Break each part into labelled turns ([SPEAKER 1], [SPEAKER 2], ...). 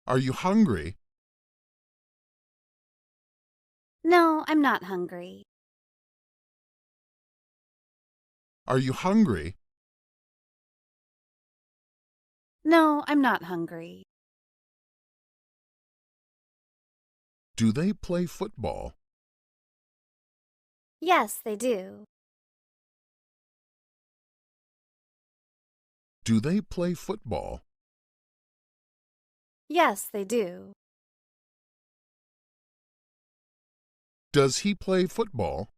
[SPEAKER 1] Are you hungry?
[SPEAKER 2] No, I'm not hungry.
[SPEAKER 1] Are you hungry?
[SPEAKER 2] No, I'm not hungry.
[SPEAKER 1] Do they play football?
[SPEAKER 2] Yes, they do.
[SPEAKER 1] Do they play football?
[SPEAKER 2] Yes, they do.
[SPEAKER 1] Does he play football?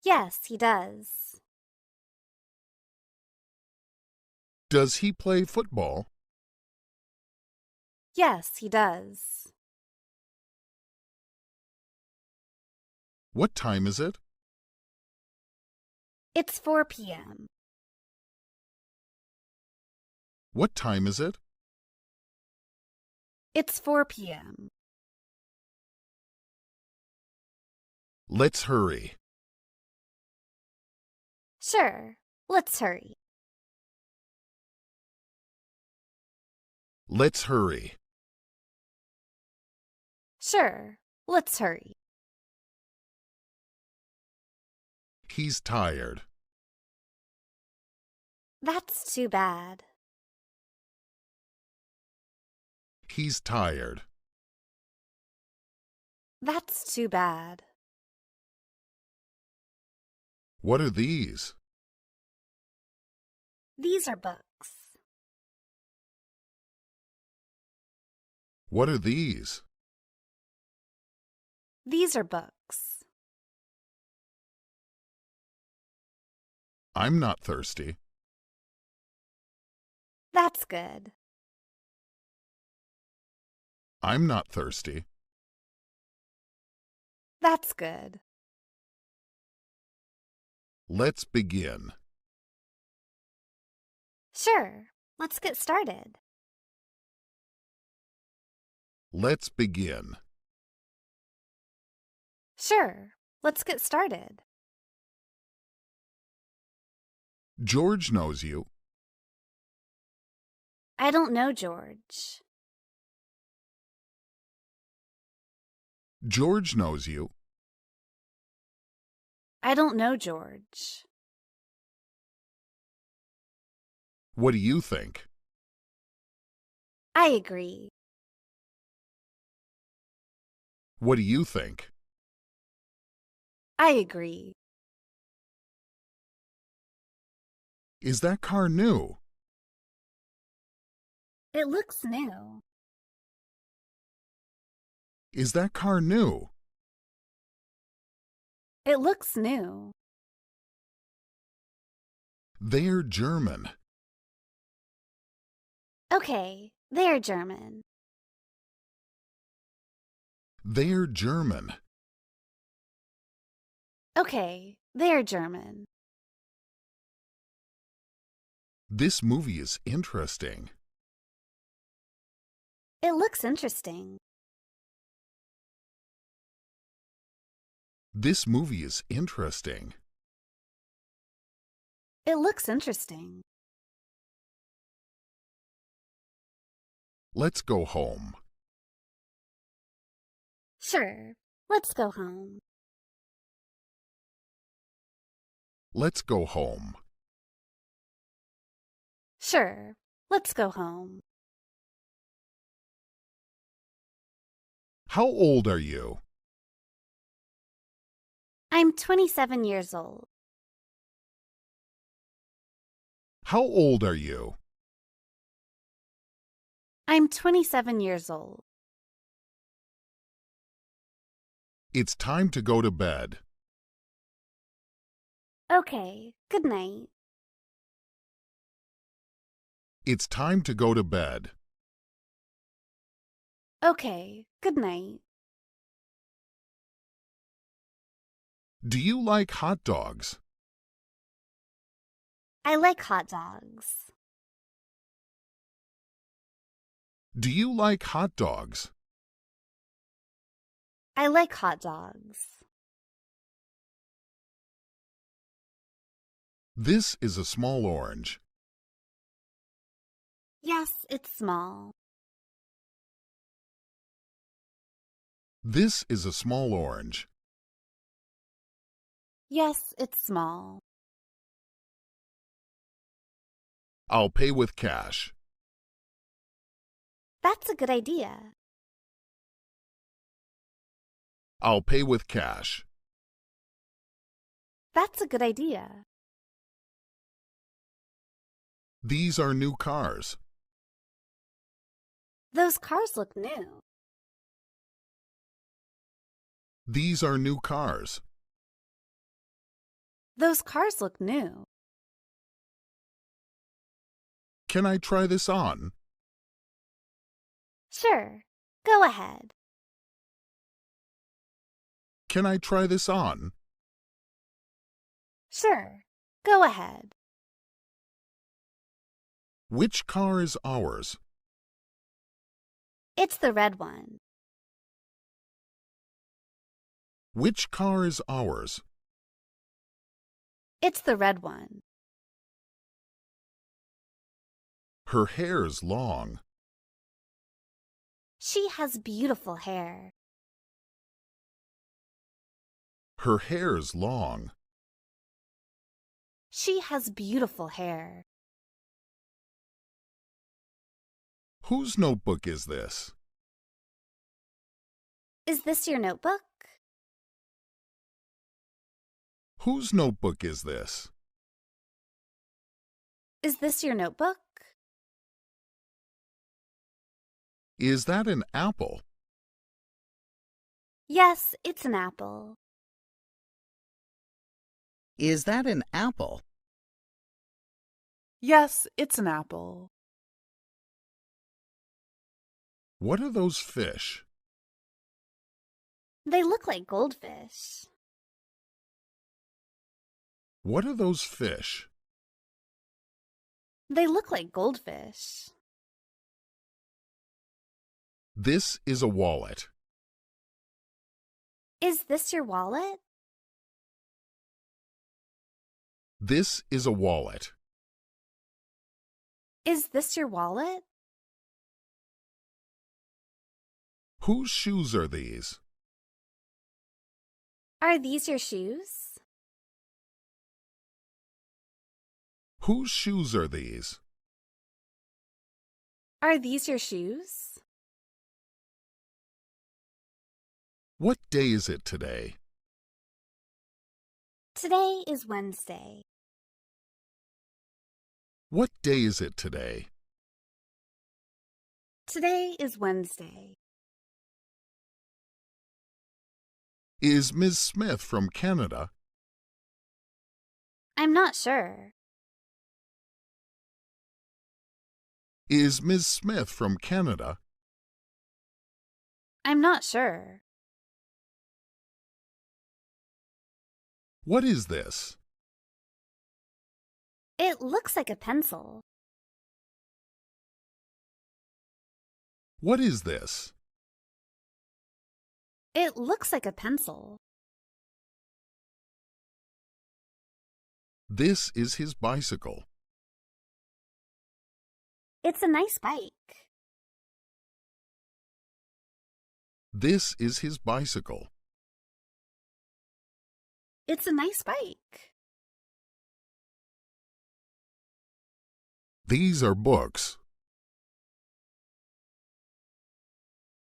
[SPEAKER 2] Yes, he does.
[SPEAKER 1] Does he play football?
[SPEAKER 2] Yes, he does.
[SPEAKER 1] What time is it?
[SPEAKER 2] It's 4 p.m.
[SPEAKER 1] What time is it?
[SPEAKER 2] It's 4 p.m.
[SPEAKER 1] Let's hurry.
[SPEAKER 2] Sure, let's hurry.
[SPEAKER 1] Let's hurry.
[SPEAKER 2] Sure, let's hurry.
[SPEAKER 1] He's tired.
[SPEAKER 2] That's too bad.
[SPEAKER 1] He's tired.
[SPEAKER 2] That's too bad.
[SPEAKER 1] What are these?
[SPEAKER 2] These are books.
[SPEAKER 1] What are these?
[SPEAKER 2] These are books.
[SPEAKER 1] I'm not thirsty.
[SPEAKER 2] That's good.
[SPEAKER 1] I'm not thirsty.
[SPEAKER 2] That's good.
[SPEAKER 1] Let's begin.
[SPEAKER 2] Sure, let's get started.
[SPEAKER 1] Let's begin.
[SPEAKER 2] Sure, let's get started.
[SPEAKER 1] George knows you.
[SPEAKER 2] I don't know George.
[SPEAKER 1] George knows you.
[SPEAKER 2] I don't know George.
[SPEAKER 1] What do you think?
[SPEAKER 2] I agree.
[SPEAKER 1] What do you think?
[SPEAKER 2] I agree.
[SPEAKER 1] Is that car new?
[SPEAKER 2] It looks new.
[SPEAKER 1] Is that car new?
[SPEAKER 2] It looks new.
[SPEAKER 1] They're German.
[SPEAKER 2] Okay, they're German.
[SPEAKER 1] They're German.
[SPEAKER 2] Okay, they're German.
[SPEAKER 1] This movie is interesting.
[SPEAKER 2] It looks interesting.
[SPEAKER 1] This movie is interesting.
[SPEAKER 2] It looks interesting.
[SPEAKER 1] Let's go home.
[SPEAKER 2] Sure, let's go home.
[SPEAKER 1] Let's go home.
[SPEAKER 2] Sure, let's go home.
[SPEAKER 1] How old are you?
[SPEAKER 2] I'm 27 years old.
[SPEAKER 1] How old are you?
[SPEAKER 2] I'm 27 years old.
[SPEAKER 1] It's time to go to bed.
[SPEAKER 2] Okay, good night.
[SPEAKER 1] It's time to go to bed.
[SPEAKER 2] Okay, good night.
[SPEAKER 1] Do you like hot dogs?
[SPEAKER 2] I like hot dogs.
[SPEAKER 1] Do you like hot dogs?
[SPEAKER 2] I like hot dogs.
[SPEAKER 1] This is a small orange.
[SPEAKER 2] Yes, it's small.
[SPEAKER 1] This is a small orange.
[SPEAKER 2] Yes, it's small.
[SPEAKER 1] I'll pay with cash.
[SPEAKER 2] That's a good idea.
[SPEAKER 1] I'll pay with cash.
[SPEAKER 2] That's a good idea.
[SPEAKER 1] These are new cars.
[SPEAKER 2] Those cars look new.
[SPEAKER 1] These are new cars.
[SPEAKER 2] Those cars look new.
[SPEAKER 1] Can I try this on?
[SPEAKER 2] Sure, go ahead.
[SPEAKER 1] Can I try this on?
[SPEAKER 2] Sure, go ahead.
[SPEAKER 1] Which car is ours?
[SPEAKER 2] It's the red one.
[SPEAKER 1] Which car is ours?
[SPEAKER 2] It's the red one.
[SPEAKER 1] Her hair's long.
[SPEAKER 2] She has beautiful hair.
[SPEAKER 1] Her hair's long.
[SPEAKER 2] She has beautiful hair.
[SPEAKER 1] Whose notebook is this?
[SPEAKER 2] Is this your notebook?
[SPEAKER 1] Whose notebook is this?
[SPEAKER 2] Is this your notebook?
[SPEAKER 1] Is that an apple?
[SPEAKER 2] Yes, it's an apple.
[SPEAKER 3] Is that an apple?
[SPEAKER 4] Yes, it's an apple.
[SPEAKER 1] What are those fish?
[SPEAKER 2] They look like goldfish.
[SPEAKER 1] What are those fish?
[SPEAKER 2] They look like goldfish.
[SPEAKER 1] This is a wallet.
[SPEAKER 2] Is this your wallet?
[SPEAKER 1] This is a wallet.
[SPEAKER 2] Is this your wallet?
[SPEAKER 1] Whose shoes are these?
[SPEAKER 2] Are these your shoes?
[SPEAKER 1] Whose shoes are these?
[SPEAKER 2] Are these your shoes?
[SPEAKER 1] What day is it today?
[SPEAKER 2] Today is Wednesday.
[SPEAKER 1] What day is it today?
[SPEAKER 2] Today is Wednesday.
[SPEAKER 1] Is Ms. Smith from Canada?
[SPEAKER 2] I'm not sure.
[SPEAKER 1] Is Ms. Smith from Canada?
[SPEAKER 2] I'm not sure.
[SPEAKER 1] What is this?
[SPEAKER 2] It looks like a pencil.
[SPEAKER 1] What is this?
[SPEAKER 2] It looks like a pencil.
[SPEAKER 1] This is his bicycle.
[SPEAKER 2] It's a nice bike.
[SPEAKER 1] This is his bicycle.
[SPEAKER 2] It's a nice bike.
[SPEAKER 1] These are books.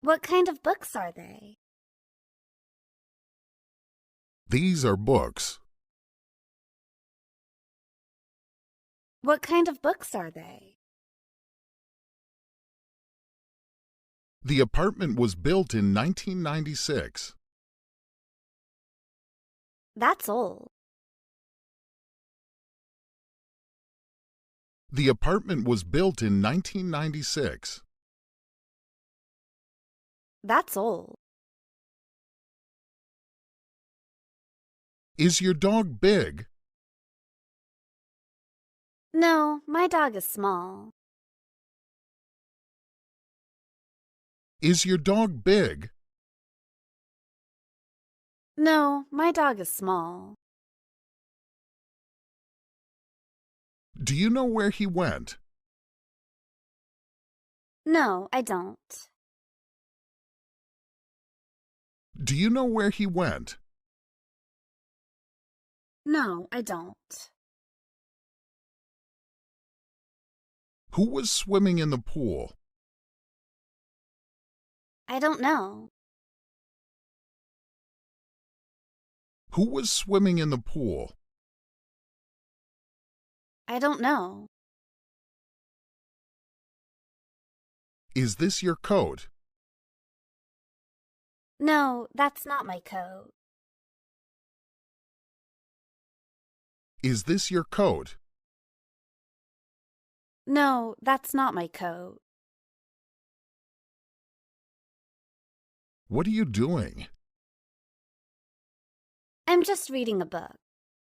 [SPEAKER 2] What kind of books are they?
[SPEAKER 1] These are books.
[SPEAKER 2] What kind of books are they?
[SPEAKER 1] The apartment was built in 1996.
[SPEAKER 2] That's old.
[SPEAKER 1] The apartment was built in 1996.
[SPEAKER 2] That's old.
[SPEAKER 1] Is your dog big?
[SPEAKER 2] No, my dog is small.
[SPEAKER 1] Is your dog big?
[SPEAKER 2] No, my dog is small.
[SPEAKER 1] Do you know where he went?
[SPEAKER 2] No, I don't.
[SPEAKER 1] Do you know where he went?
[SPEAKER 2] No, I don't.
[SPEAKER 1] Who was swimming in the pool?
[SPEAKER 2] I don't know.
[SPEAKER 1] Who was swimming in the pool?
[SPEAKER 2] I don't know.
[SPEAKER 1] Is this your coat?
[SPEAKER 2] No, that's not my coat.
[SPEAKER 1] Is this your coat?
[SPEAKER 2] No, that's not my coat.
[SPEAKER 1] What are you doing?
[SPEAKER 2] I'm just reading a book.